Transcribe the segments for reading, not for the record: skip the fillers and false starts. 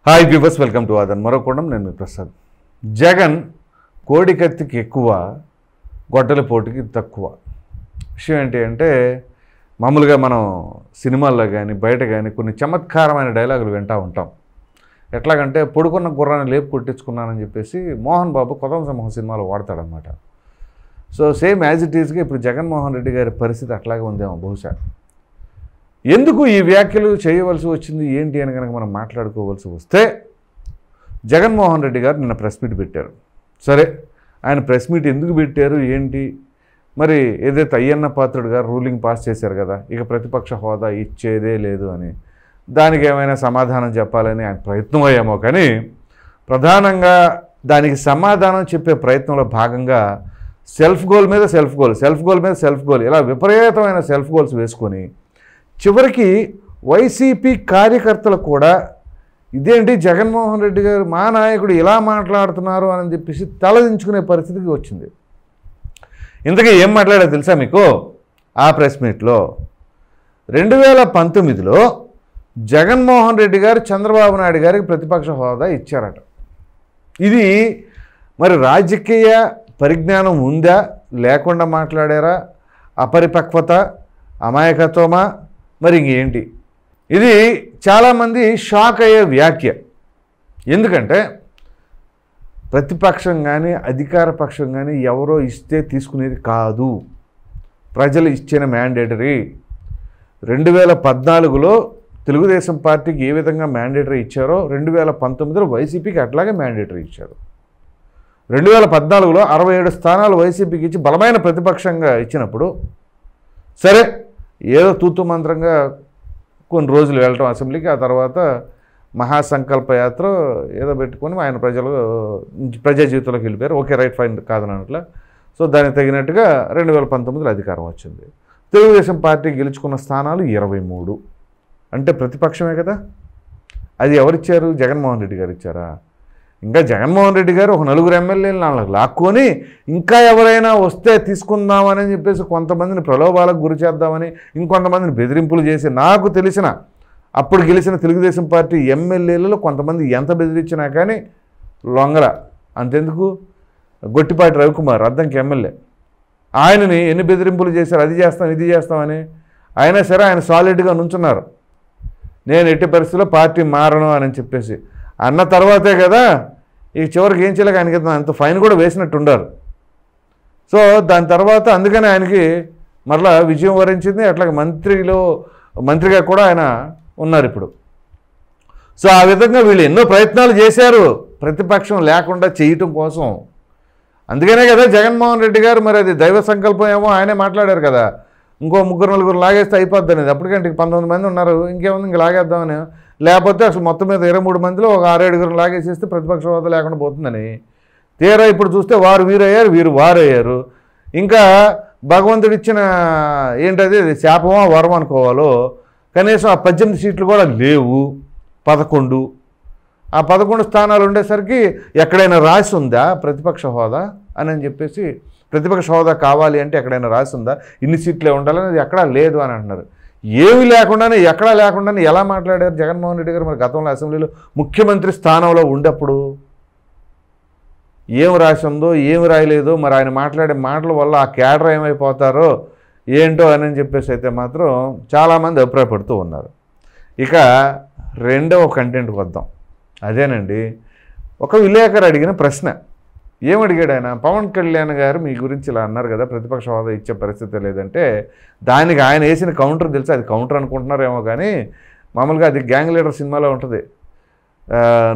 Hi viewers, welcome to Aadhan మరోకోణం. నేను మీ ప్రసాద్. జగన్ కోడికత్తికి ఎక్కువ, గొడ్డలి పోటుకి తక్కువ. విషయం ఏంటి అంటే, మామూలుగా మనం సినిమాల్లో కానీ బయట కానీ కొన్ని చమత్కారమైన డైలాగులు వింటూ ఉంటాం. ఎట్లాగంటే, పొడుకున్న గుర్రాన్ని లేపు కొట్టించుకున్నానని చెప్పేసి మోహన్ బాబు కొత్త సమూహం సినిమాలో వాడతాడనమాట. సో సేమ్ యాజ్ ఇట్ ఈస్గా ఇప్పుడు జగన్మోహన్ రెడ్డి గారి పరిస్థితి అట్లాగే ఉందేమో బహుశా. ఎందుకు ఈ వ్యాఖ్యలు చేయవలసి వచ్చింది ఏంటి అని కనుక మనం మాట్లాడుకోవాల్సి వస్తే, జగన్మోహన్ రెడ్డి గారు నిన్న ప్రెస్ మీట్ పెట్టారు. సరే, ఆయన ప్రెస్ మీట్ ఎందుకు పెట్టారు ఏంటి, మరి ఏదైతే అయ్యన్న పాత్రుడు గారు రూలింగ్ పాస్ చేశారు కదా, ఇక ప్రతిపక్ష హోదా ఇచ్చేదే లేదు అని, దానికి ఏమైనా సమాధానం చెప్పాలని ఆయన ప్రయత్నం అయ్యామో, కానీ ప్రధానంగా దానికి సమాధానం చెప్పే ప్రయత్నంలో భాగంగా సెల్ఫ్ గోల్ మీద సెల్ఫ్ గోల్, సెల్ఫ్ గోల్ మీద సెల్ఫ్ గోల్, ఇలా విపరీతమైన సెల్ఫ్ గోల్స్ వేసుకొని చివరికి వైసీపీ కార్యకర్తలు కూడా ఇదేంటి జగన్మోహన్ రెడ్డి గారు మా నాయకుడు ఇలా మాట్లాడుతున్నారు అని చెప్పేసి తలదించుకునే పరిస్థితికి వచ్చింది. ఇంతకీ ఏం మాట్లాడారో తెలుసా మీకు? ఆ ప్రెస్ మీట్లో 2019లో జగన్మోహన్ రెడ్డి గారు చంద్రబాబు నాయుడు గారికి ప్రతిపక్ష హోదా ఇచ్చారట. ఇది మరి రాజకీయ పరిజ్ఞానం ఉందా, లేకుండా మాట్లాడారా, అపరిపక్వత, అమాయకత్వమా, మరి ఇంకేంటి? ఇది చాలామంది షాక్ అయ్యే వ్యాఖ్య. ఎందుకంటే ప్రతిపక్షం కానీ అధికార పక్షం కానీ ఎవరో ఇస్తే తీసుకునేది కాదు, ప్రజలు ఇచ్చిన మ్యాండేటరీ. 2014లో తెలుగుదేశం పార్టీకి ఏ విధంగా మ్యాండేటరీ ఇచ్చారో 2019లో వైసీపీకి అట్లాగే మ్యాండేటరీ ఇచ్చారు. 2014లో 67 స్థానాలు వైసీపీకి ఇచ్చి బలమైన ప్రతిపక్షంగా ఇచ్చినప్పుడు, సరే ఏదో తూతు మంత్రంగా కొన్ని రోజులు వెళ్ళటం అసెంబ్లీకి, ఆ తర్వాత మహాసంకల్ప యాత్ర ఏదో పెట్టుకొని ఆయన ప్రజా జీవితంలోకి వెళ్ళిపోయారు. ఓకే, రైట్, ఫైన్, కాదనట్లా. సో దానికి తగినట్టుగా 2019లో అధికారం వచ్చింది. తెలుగుదేశం పార్టీ గెలుచుకున్న స్థానాలు 23. అంటే ప్రతిపక్షమే కదా. అది ఎవరిచ్చారు? జగన్మోహన్ రెడ్డి గారు ఇచ్చారా? ఇంకా జగన్మోహన్ రెడ్డి గారు ఒక 4 ఎమ్మెల్యేలు నాలుగు లాక్కొని ఇంకా ఎవరైనా వస్తే తీసుకుందామని చెప్పేసి కొంతమందిని ప్రలోభాలకు గురి చేద్దామని, ఇంకొంతమందిని బెదిరింపులు చేసి, నాకు తెలిసిన అప్పుడు గెలిచిన తెలుగుదేశం పార్టీ ఎమ్మెల్యేలలో కొంతమంది ఎంత బెదిరించినా కానీ లొంగల. అంతెందుకు, గొట్టిపాటి రవికుమార్ అద్దంకి ఎమ్మెల్యే, ఆయనని ఎన్ని బెదిరింపులు చేశారు, అది చేస్తాం ఇది చేస్తామని. అయినా సరే ఆయన సాలిడ్గా నుంచున్నారు, నేను ఎట్టి పరిస్థితుల్లో పార్టీ మారను అని చెప్పేసి అన్న తర్వాతే కదా ఈ చివరికి ఏం చేయలేక ఆయనకి అంత ఫైన్ కూడా వేసినట్టుండారు. సో దాని తర్వాత అందుకని ఆయనకి మరలా విజయం వరించింది. అట్లాగే మంత్రిగా కూడా ఆయన ఉన్నారు ఇప్పుడు. సో ఆ విధంగా వీళ్ళు ఎన్నో ప్రయత్నాలు చేశారు ప్రతిపక్షం లేకుండా చేయటం కోసం. అందుకనే కదా జగన్మోహన్ రెడ్డి గారు, మరి అది దైవ సంకల్పం ఏమో, ఆయనే మాట్లాడారు కదా, ఇంకో 3-4 లాగేస్తే అయిపోద్ది అనేది. అప్పటికంటే 19 మంది ఉన్నారు, ఇంకేముంది ఇంక లాగేద్దామని. లేకపోతే అసలు మొత్తం మీద 23 మందిలో ఒక 6-7 లాగేసేస్తే ప్రతిపక్ష హోదా లేకుండా పోతుందని. తీరా ఇప్పుడు చూస్తే వారు వీరయ్యారు, వీరు వారయ్యారు. ఇంకా భగవంతుడు ఇచ్చిన ఏంటది, శాపమో వరం అనుకోవాలో, కనీసం ఆ 18 సీట్లు కూడా లేవు, 11. ఆ 11 స్థానాలు ఉండేసరికి ఎక్కడైనా రాసి ఉందా ప్రతిపక్ష హోదా అని చెప్పేసి, ప్రతిపక్ష హోదా కావాలి అంటే ఎక్కడైనా రాసి ఉందా, ఇన్ని సీట్లే ఉండాలని? ఎక్కడా లేదు అని అంటున్నారు. ఏమి లేకుండానే, ఎక్కడా లేకుండానే ఎలా మాట్లాడారు జగన్మోహన్ రెడ్డి గారు? మరి గతంలో అసెంబ్లీలో ముఖ్యమంత్రి స్థానంలో ఉండేప్పుడు ఏం రాసి ఉందో ఏమి రాయలేదో, మరి ఆయన మాట్లాడే మాటల వల్ల ఆ క్యాడర్ ఏమైపోతారో ఏంటో అని చెప్పేసి అయితే మాత్రం చాలామంది అభిప్రాయపడుతూ ఉన్నారు. ఇక రెండవ కంటెంట్కి వద్దాం. అదేనండి, ఒక విలేకరు అడిగిన ప్రశ్న. ఏమడిగాడు ఆయన? పవన్ కళ్యాణ్ గారు మీ గురించి ఇలా అన్నారు కదా, ప్రతిపక్ష హోదా ఇచ్చే పరిస్థితి లేదంటే, దానికి ఆయన వేసిన కౌంటర్ తెలుసు. అది కౌంటర్ అనుకుంటున్నారేమో కానీ మామూలుగా అది గ్యాంగ్ లీడర్ సినిమాలో ఉంటుంది.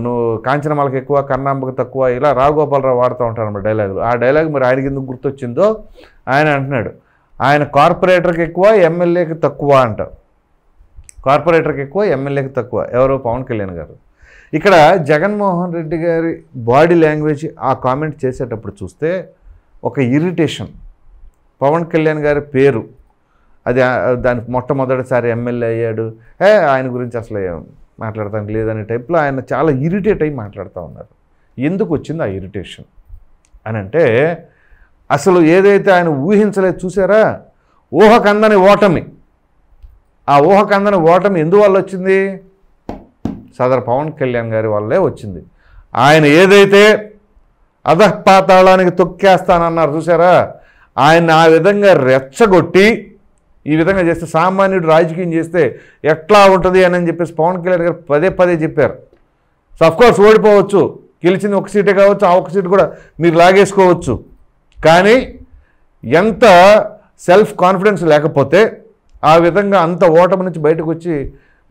నువ్వు కాంచనమాలకు ఎక్కువ, కన్నాంబకు తక్కువ, ఇలా రావుగోపాలరావు వాడుతూ ఉంటారు అన్నమాట డైలాగులు. ఆ డైలాగ్ మరి ఆయనకి ఎందుకు గుర్తొచ్చిందో ఆయన అంటున్నాడు, ఆయన కార్పొరేటర్కి ఎక్కువ, ఎమ్మెల్యేకి తక్కువ అంట. కార్పొరేటర్కి ఎక్కువ, ఎమ్మెల్యేకి తక్కువ. ఎవరో పవన్ కళ్యాణ్ గారు. ఇక్కడ జగన్మోహన్ రెడ్డి గారి బాడీ లాంగ్వేజ్ ఆ కామెంట్ చేసేటప్పుడు చూస్తే ఒక ఇరిటేషన్. పవన్ కళ్యాణ్ గారి పేరు అది, దానికి మొట్టమొదటిసారి ఎమ్మెల్యే అయ్యాడు, ఆయన గురించి అసలు మాట్లాడటానికి లేదనే టైప్లో ఆయన చాలా ఇరిటేట్ అయ్యి మాట్లాడుతూ ఉన్నారు. ఎందుకు వచ్చింది ఆ ఇరిటేషన్ అని అంటే, అసలు ఏదైతే ఆయన ఊహించలేదు చూసారా, ఊహకందని ఓటమి. ఆ ఊహకందని ఓటమి ఎందువల్ల వచ్చింది? సదర్ పవన్ కళ్యాణ్ గారి వల్లే వచ్చింది. ఆయన ఏదైతే అధపాతాళానికి తొక్కేస్తానన్నారు చూసారా, ఆయన ఆ విధంగా రెచ్చగొట్టి ఈ విధంగా చేస్తే సామాన్యుడు రాజకీయం చేస్తే ఎట్లా ఉంటుంది అని చెప్పేసి పవన్ కళ్యాణ్ గారు పదే పదే చెప్పారు. సో అఫ్కోర్స్ ఓడిపోవచ్చు, గెలిచింది ఒక సీటే కావచ్చు, ఆ ఒక సీటు కూడా మీరు లాగేసుకోవచ్చు. కానీ ఎంత సెల్ఫ్ కాన్ఫిడెన్స్ లేకపోతే ఆ విధంగా అంత ఓటమి నుంచి బయటకు వచ్చి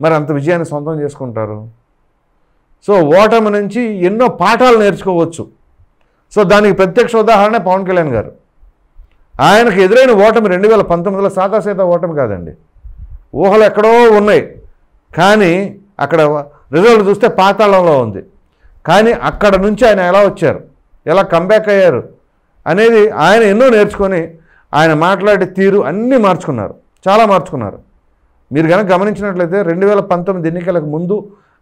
మరి అంత విజయాన్ని సొంతం చేసుకుంటారు. సో ఓటమి నుంచి ఎన్నో పాఠాలు నేర్చుకోవచ్చు. సో దానికి ప్రత్యక్ష ఉదాహరణ పవన్ కళ్యాణ్ గారు. ఆయనకు ఎదురైన ఓటమి 2019లో సాదాసీదా ఓటమి కాదండి, ఊహలు ఎక్కడో ఉన్నాయి. కానీ అక్కడ రిజల్ట్ చూస్తే పాతాళంలో ఉంది. కానీ అక్కడ నుంచి ఆయన ఎలా వచ్చారు, ఎలా కంబ్యాక్ అయ్యారు అనేది ఆయన ఎన్నో నేర్చుకొని ఆయన మాట్లాడే తీరు అన్నీ మార్చుకున్నారు, చాలా మార్చుకున్నారు. మీరు కనుక గమనించినట్లయితే 2019 ఎన్నికలకు ముందు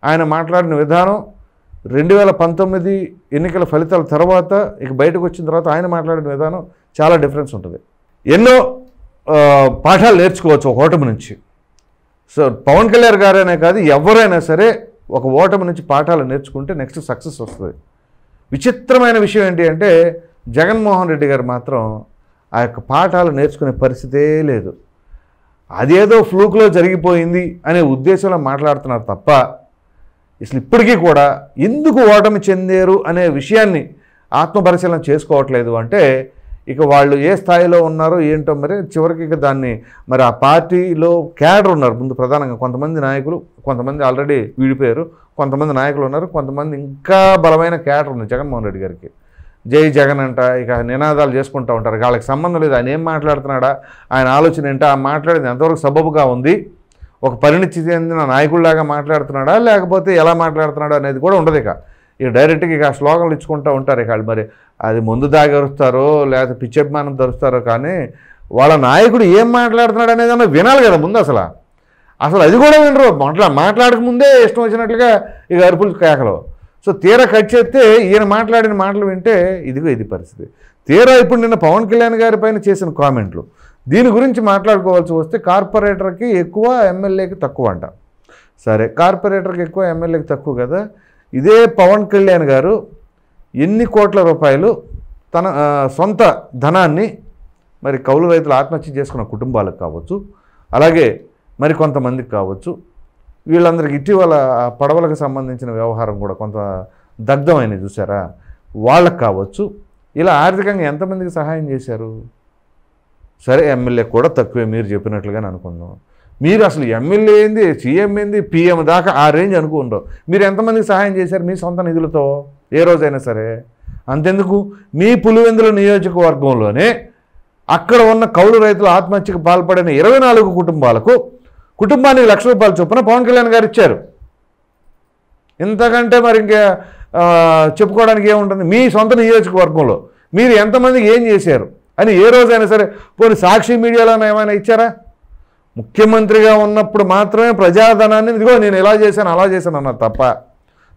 ఆయన మాట్లాడిన విధానం, 2019 ఎన్నికల ఫలితాల తర్వాత ఇక బయటకు వచ్చిన తర్వాత ఆయన మాట్లాడిన విధానం చాలా డిఫరెన్స్ ఉంటుంది. ఎన్నో పాఠాలు నేర్చుకోవచ్చు ఒక ఓటమి నుంచి. సో పవన్ కళ్యాణ్ గారైనా కాదు, ఎవరైనా సరే ఒక ఓటమి నుంచి పాఠాలు నేర్చుకుంటే నెక్స్ట్ సక్సెస్ వస్తుంది. విచిత్రమైన విషయం ఏంటి అంటే జగన్మోహన్ రెడ్డి గారు మాత్రం ఆ యొక్క పాఠాలు నేర్చుకునే పరిస్థితే లేదు. అదేదో ఫ్లూక్లో జరిగిపోయింది అనే ఉద్దేశంలో మాట్లాడుతున్నారు తప్ప అసలు ఇప్పటికీ కూడా ఎందుకు ఓటమి చెందారు అనే విషయాన్ని ఆత్మపరిశీలన చేసుకోవట్లేదు. అంటే ఇక వాళ్ళు ఏ స్థాయిలో ఉన్నారో ఏంటో మరి చివరికి ఇక దాన్ని మరి ఆ పార్టీలో క్యాడర్ ఉన్నారు ముందు ప్రధానంగా కొంతమంది నాయకులు, కొంతమంది ఆల్రెడీ విడిపోయారు, కొంతమంది నాయకులు ఉన్నారు, కొంతమంది ఇంకా బలమైన క్యాడర్ ఉంది జగన్మోహన్ రెడ్డి గారికి. జై జగన్ అంట ఇక నినాదాలు చేసుకుంటూ ఉంటారు. వాళ్ళకి సంబంధం లేదు ఆయన ఏం మాట్లాడుతున్నాడా, ఆయన ఆలోచన ఏంటో, ఆ మాట్లాడేది ఎంతవరకు సబబుగా ఉంది, ఒక పరిణితి చెందిన నాయకుడిలాగా మాట్లాడుతున్నాడా లేకపోతే ఎలా మాట్లాడుతున్నాడా అనేది కూడా ఉండదు. ఇక డైరెక్ట్గా ఇక స్లోగన్లు ఇచ్చుకుంటూ ఉంటారు. ఇక మరి అది ముందు దాగరుస్తారో లేకపోతే పిచ్చభిమానం ధరుస్తారో కానీ వాళ్ళ నాయకుడు ఏం మాట్లాడుతున్నాడు అనేది అన్న వినాలి కదా ముందు. అసలు అది కూడా వినరు, మాట్లాడక ముందే ఇష్టం వచ్చినట్లుగా ఇక అరుపులు కేకలు. సో తీరా కట్ చేస్తే ఈయన మాట్లాడిన మాటలు వింటే ఇదిగో ఇది పరిస్థితి. తీరా ఇప్పుడు నిన్న పవన్ కళ్యాణ్ గారి పైన చేసిన కామెంట్లు, దీని గురించి మాట్లాడుకోవాల్సి వస్తే కార్పొరేటర్కి ఎక్కువ ఎమ్మెల్యేకి తక్కువ అంట. సరే కార్పొరేటర్కి ఎక్కువ ఎమ్మెల్యేకి తక్కువ కదా, ఇదే పవన్ కళ్యాణ్ గారు ఎన్ని కోట్ల రూపాయలు తన సొంత ధనాన్ని మరి కౌలు రైతులు ఆత్మహత్య చేసుకున్న కుటుంబాలకు కావచ్చు, అలాగే మరి కొంతమందికి కావచ్చు, వీళ్ళందరికీ ఇటీవల పడవలకు సంబంధించిన వ్యవహారం కూడా కొంత దగ్ధమైనది చూసారా, వాళ్ళకు కావచ్చు, ఇలా ఆర్థికంగా ఎంతమందికి సహాయం చేశారు. సరే ఎమ్మెల్యే కూడా తక్కువే మీరు చెప్పినట్లుగానే అనుకుందాం. మీరు అసలు ఎమ్మెల్యే ఏంది, సీఎం ఏంది, పిఎం దాకా ఆ రేంజ్ అనుకుంటారు. మీరు ఎంతమందికి సహాయం చేశారు మీ సొంత నిధులతో ఏ రోజైనా సరే? అంతెందుకు మీ పులివెందుల నియోజకవర్గంలోనే అక్కడ ఉన్న కౌలు రైతుల ఆత్మహత్యకు పాల్పడిన 24 కుటుంబాలకు కుటుంబానికి ₹1,00,000 చొప్పున పవన్ కళ్యాణ్ గారు ఇచ్చారు. ఇంతకంటే మరి ఇంకా చెప్పుకోవడానికి ఏముంటుంది? మీ సొంత నియోజకవర్గంలో మీరు ఎంతమందికి ఏం చేశారు అని ఏ రోజైనా సరే పోనీ సాక్షి మీడియాలో ఏమైనా ఇచ్చారా? ముఖ్యమంత్రిగా ఉన్నప్పుడు మాత్రమే ప్రజాధనాన్ని ఇదిగో నేను ఇలా చేశాను అలా చేశాను అన్నది తప్ప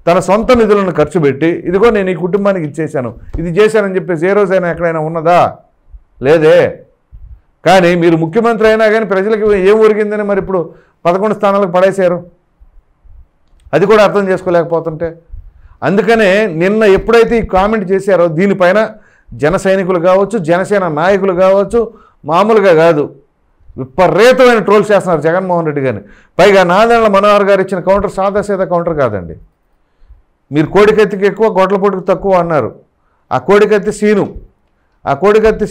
తన సొంత నిధులను ఖర్చు పెట్టి ఇదిగో నేను ఈ కుటుంబానికి ఇచ్చేశాను ఇది చేశానని చెప్పేసి ఏ రోజైనా ఎక్కడైనా ఉన్నదా? లేదే. కానీ మీరు ముఖ్యమంత్రి అయినా కానీ ప్రజలకు ఏం ఒరిగిందని మరి ఇప్పుడు 11 స్థానాలకు పడేశారు. అది కూడా అర్థం చేసుకోలేకపోతుంటే అందుకనే నిన్న ఎప్పుడైతే ఈ కామెంట్ చేశారో దీనిపైన జన సైనికులు కావచ్చు, జనసేన నాయకులు కావచ్చు, మామూలుగా కాదు విపరీతమైన ట్రోల్స్ చేస్తున్నారు జగన్మోహన్ రెడ్డి గారిని. పైగా నాదెండ్ల మనోహర్ గారు ఇచ్చిన కౌంటర్ సాదాసీదా కౌంటర్ కాదండి. మీరు కోడికత్తికి ఎక్కువ గొడ్లపోటుకు తక్కువ అన్నారు. ఆ కోడికత్తి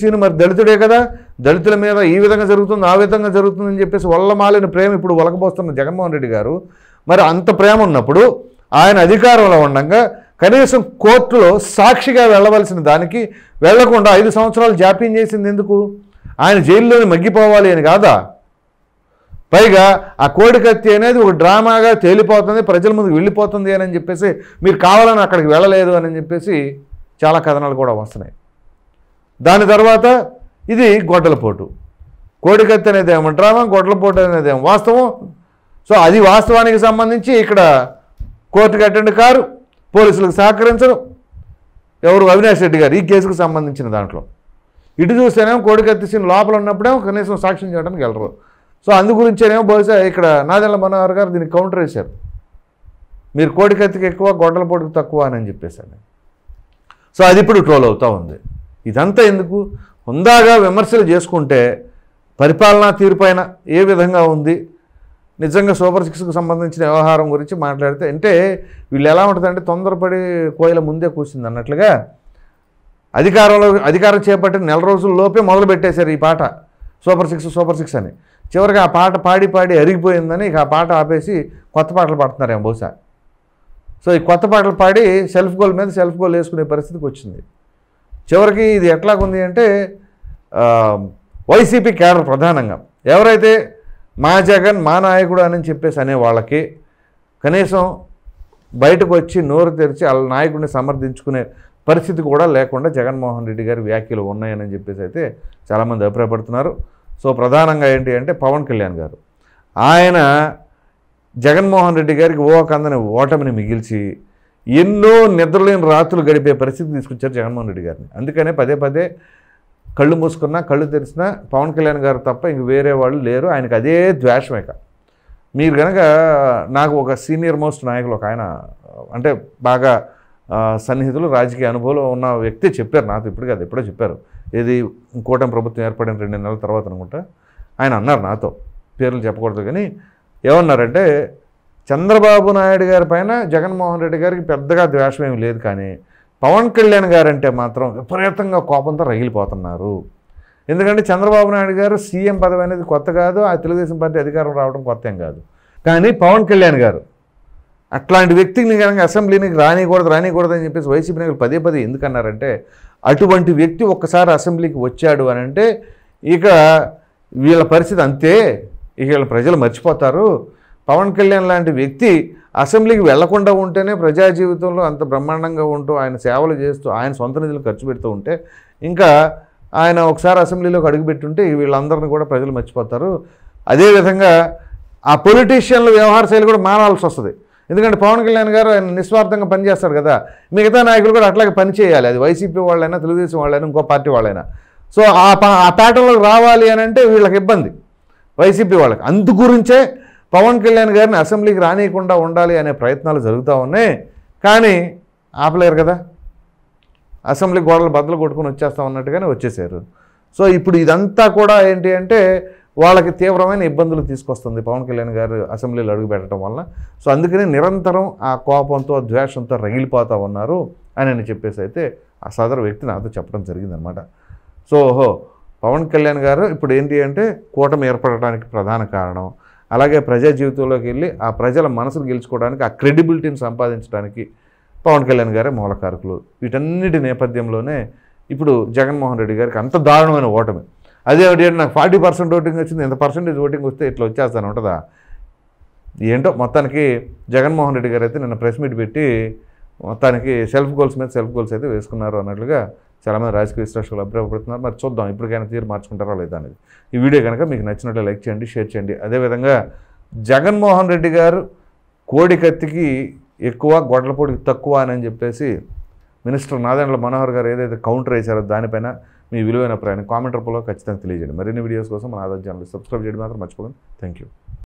సీను మరి దళితుడే కదా, దళితుల మీద ఈ విధంగా జరుగుతుంది ఆ విధంగా జరుగుతుందని చెప్పేసి వల్లమాలిన ప్రేమ ఇప్పుడు ఒలకబోస్తున్న జగన్మోహన్ రెడ్డి గారు మరి అంత ప్రేమ ఉన్నప్పుడు ఆయన అధికారంలో ఉండగా కనీసం కోర్టులో సాక్షిగా వెళ్ళవలసిన దానికి వెళ్లకుండా 5 సంవత్సరాలు జాప్యం చేసింది ఎందుకు? ఆయన జైల్లోనే మగ్గిపోవాలి అని కాదా? పైగా ఆ కోడికత్తి అనేది ఒక డ్రామాగా తేలిపోతుంది, ప్రజల ముందుకు వెళ్ళిపోతుంది అని చెప్పేసి మీరు కావాలని అక్కడికి వెళ్ళలేదు అని చెప్పేసి చాలా కథనాలు కూడా వస్తున్నాయి. దాని తర్వాత ఇది గొడ్డలపోటు. కోడికత్తి అనేది ఏమో డ్రామా, గొడ్డలపోటు అనేది ఏమో వాస్తవం. సో అది వాస్తవానికి సంబంధించి ఇక్కడ కోర్టుకు అటెండ్ కారు, పోలీసులకు సహకరించరు. ఎవరు? అవినాష్ రెడ్డి గారు ఈ కేసుకు సంబంధించిన దాంట్లో. ఇటు చూస్తేనేమో కోడికత్తి సీన్ లోపల ఉన్నప్పుడేమో కనీసం సాక్ష్యం చేయడానికి వెళ్ళరు. సో అందు గురించేనేమో బహుశా ఇక్కడ నాదెండ్ల మనోహర్ గారు దీనికి కౌంటర్ వేశారు. మీరు కోడికత్తికి ఎక్కువ గొడ్డల పొడికి తక్కువ అని చెప్పేశాను. సో అది ఇప్పుడు ట్రోల్ అవుతూ ఉంది. ఇదంతా ఎందుకు? హుందాగా విమర్శలు చేసుకుంటే పరిపాలనా తీరుపైన ఏ విధంగా ఉంది, నిజంగా సూపర్ 6కు సంబంధించిన వ్యవహారం గురించి మాట్లాడితే అంటే వీళ్ళు ఎలా ఉంటుందంటే తొందరపడి కోయిల ముందే కూర్చుంది అన్నట్లుగా అధికారం చేపట్టిన నెల రోజుల లోపే మొదలు పెట్టేశారు ఈ పాట సూపర్ 6 అని. చివరికి ఆ పాట పాడి పాడి అరిగిపోయిందని ఇక ఆ పాట ఆపేసి కొత్త పాటలు పాడుతున్నారేమో బహుశా. సో ఈ కొత్త పాటలు పాడి సెల్ఫ్ గోల్ మీద సెల్ఫ్ గోల్ వేసుకునే పరిస్థితికి వచ్చింది. చివరికి ఇది ఎట్లాగుంది అంటే వైసీపీ క్యాడర్ ప్రధానంగా ఎవరైతే మా జగన్ మా నాయకుడు అని చెప్పేసి అనే వాళ్ళకి కనీసం బయటకు వచ్చి నోరు తెరిచి వాళ్ళ నాయకుడిని సమర్థించుకునే పరిస్థితి కూడా లేకుండా జగన్మోహన్ రెడ్డి గారి వ్యాఖ్యలు ఉన్నాయని చెప్పేసి అయితే చాలామంది అభిప్రాయపడుతున్నారు. సో ప్రధానంగా ఏంటి అంటే పవన్ కళ్యాణ్ గారు ఆయన జగన్మోహన్ రెడ్డి గారికి కందని ఓటమిని మిగిల్చి ఎన్నో నిద్రలేని రాత్రులు గడిపే పరిస్థితి తీసుకొచ్చారు జగన్మోహన్ రెడ్డి గారిని. అందుకనే పదే పదే కళ్ళు మూసుకున్నా కళ్ళు తెరిచినా పవన్ కళ్యాణ్ గారు తప్ప ఇంక వేరే వాళ్ళు లేరు. ఆయనకు అదే ద్వేషమేక. మీరు కనుక నాకు ఒక సీనియర్ మోస్ట్ నాయకులు ఒక ఆయన అంటే బాగా సన్నిహితులు రాజకీయ అనుభవం ఉన్న వ్యక్తి చెప్పారు నాతో, ఇప్పుడు కాదు ఎప్పుడో చెప్పారు, ఏది కూటమి ప్రభుత్వం ఏర్పడిన 2 నెలల తర్వాత అనుకుంటా. ఆయన అన్నారు నాతో, పేర్లు చెప్పకూడదు కానీ ఏమన్నారంటే చంద్రబాబు నాయుడు గారి పైన జగన్మోహన్ రెడ్డి గారికి పెద్దగా ద్వేషం ఏమి లేదు, కానీ పవన్ కళ్యాణ్ గారు అంటే మాత్రం విపరీతంగా కోపంతో రగిలిపోతున్నారు. ఎందుకంటే చంద్రబాబు నాయుడు గారు సీఎం పదవి అనేది కొత్త కాదు, ఆ తెలుగుదేశం పార్టీ అధికారం రావడం కొత్త ఏం కాదు. కానీ పవన్ కళ్యాణ్ గారు అట్లాంటి వ్యక్తిని కనుక అసెంబ్లీనికి రానికూడదు అని చెప్పేసి వైసీపీ నాయకులు పదే పదే ఎందుకన్నారంటే అటువంటి వ్యక్తి ఒక్కసారి అసెంబ్లీకి వచ్చాడు అని అంటే ఇక వీళ్ళ పరిస్థితి అంతే, ఇక వీళ్ళ ప్రజలు మర్చిపోతారు. పవన్ కళ్యాణ్ లాంటి వ్యక్తి అసెంబ్లీకి వెళ్లకుండా ఉంటేనే ప్రజా జీవితంలో అంత బ్రహ్మాండంగా ఉంటూ ఆయన సేవలు చేస్తూ ఆయన సొంత నిధులు ఖర్చు పెడుతూ ఉంటే ఇంకా ఆయన ఒకసారి అసెంబ్లీలోకి అడుగుపెట్టుంటే వీళ్ళందరినీ కూడా ప్రజలు మర్చిపోతారు. అదేవిధంగా ఆ పొలిటీషియన్ల వ్యవహార శైలి కూడా మారాల్సి వస్తుంది. ఎందుకంటే పవన్ కళ్యాణ్ గారు ఆయన నిస్వార్థంగా పనిచేస్తారు కదా, మిగతా నాయకులు కూడా అట్లాగే పనిచేయాలి. అది వైసీపీ వాళ్ళైనా తెలుగుదేశం వాళ్ళైనా ఇంకో పార్టీ వాళ్ళైనా. సో ఆ ప్యాటర్న్లోకి రావాలి అని అంటే వీళ్ళకి ఇబ్బంది వైసీపీ వాళ్ళకి. అందు గురించే పవన్ కళ్యాణ్ గారిని అసెంబ్లీకి రానియకుండా ఉండాలి అనే ప్రయత్నాలు జరుగుతూ ఉన్నాయి. కానీ ఆపలేరు కదా, అసెంబ్లీ గోడలు బద్దలు కొట్టుకుని వచ్చేస్తాం అన్నట్టుగానే వచ్చేసారు. సో ఇప్పుడు ఇదంతా కూడా ఏంటి అంటే వాళ్ళకి తీవ్రమైన ఇబ్బందులు తీసుకొస్తుంది పవన్ కళ్యాణ్ గారు అసెంబ్లీలో అడుగు పెట్టడం వల్ల. సో అందుకనే నిరంతరం ఆ కోపంతో ద్వేషంతో రగిలిపోతూ ఉన్నారు అని చెప్పేసి అయితే ఆ సదరు వ్యక్తి నాతో చెప్పడం జరిగిందనమాట. సో పవన్ కళ్యాణ్ గారు ఇప్పుడు ఏంటి అంటే కూటమి ఏర్పడటానికి ప్రధాన కారణం, అలాగే ప్రజా జీవితంలోకి వెళ్ళి ఆ ప్రజల మనసును గెలుచుకోవడానికి ఆ క్రెడిబిలిటీని సంపాదించడానికి పవన్ కళ్యాణ్ గారే మూలకారకులు. వీటన్నిటి నేపథ్యంలోనే ఇప్పుడు జగన్మోహన్ రెడ్డి గారికి అంత దారుణమైన ఓటమి. అదే నాకు 40% ఓటింగ్ వచ్చింది, ఎంత పర్సెంటేజ్ ఓటింగ్ వస్తే ఇట్లా వచ్చేస్తాను ఉంటుందా ఏంటో. మొత్తానికి జగన్మోహన్ రెడ్డి గారు అయితే నిన్న ప్రెస్ మీట్ పెట్టి మొత్తానికి సెల్ఫ్ గోల్స్ మీద సెల్ఫ్ గోల్స్ అయితే వేసుకున్నారు అన్నట్లుగా చాలామంది రాజకీయ విశ్లేషకులు అభిప్రాయపడుతున్నారు. మరి చూద్దాం ఇప్పటికైనా తీరు మార్చుకుంటారా లేదా అనేది. ఈ వీడియో కనుక మీకు నచ్చినట్లే లైక్ చేయండి, షేర్ చేయండి. అదేవిధంగా జగన్మోహన్ రెడ్డి గారు కోడికత్తికి ఎక్కువ గొడ్లపొడికి తక్కువ అని చెప్పేసి మినిస్టర్ నాదెండ్ల మనోహర్ గారు ఏదైతే కౌంటర్ వేశారో దానిపైన మీ విలువైన అభిప్రాయాన్ని కామెంట్ రూపంలో ఖచ్చితంగా తెలియజేయండి. మరిన్ని వీడియోస్ కోసం మన ఆదాయం ఛానల్ సబ్స్క్రైబ్ చేయడం మాత్రం మర్చిపోకండి. Thank you.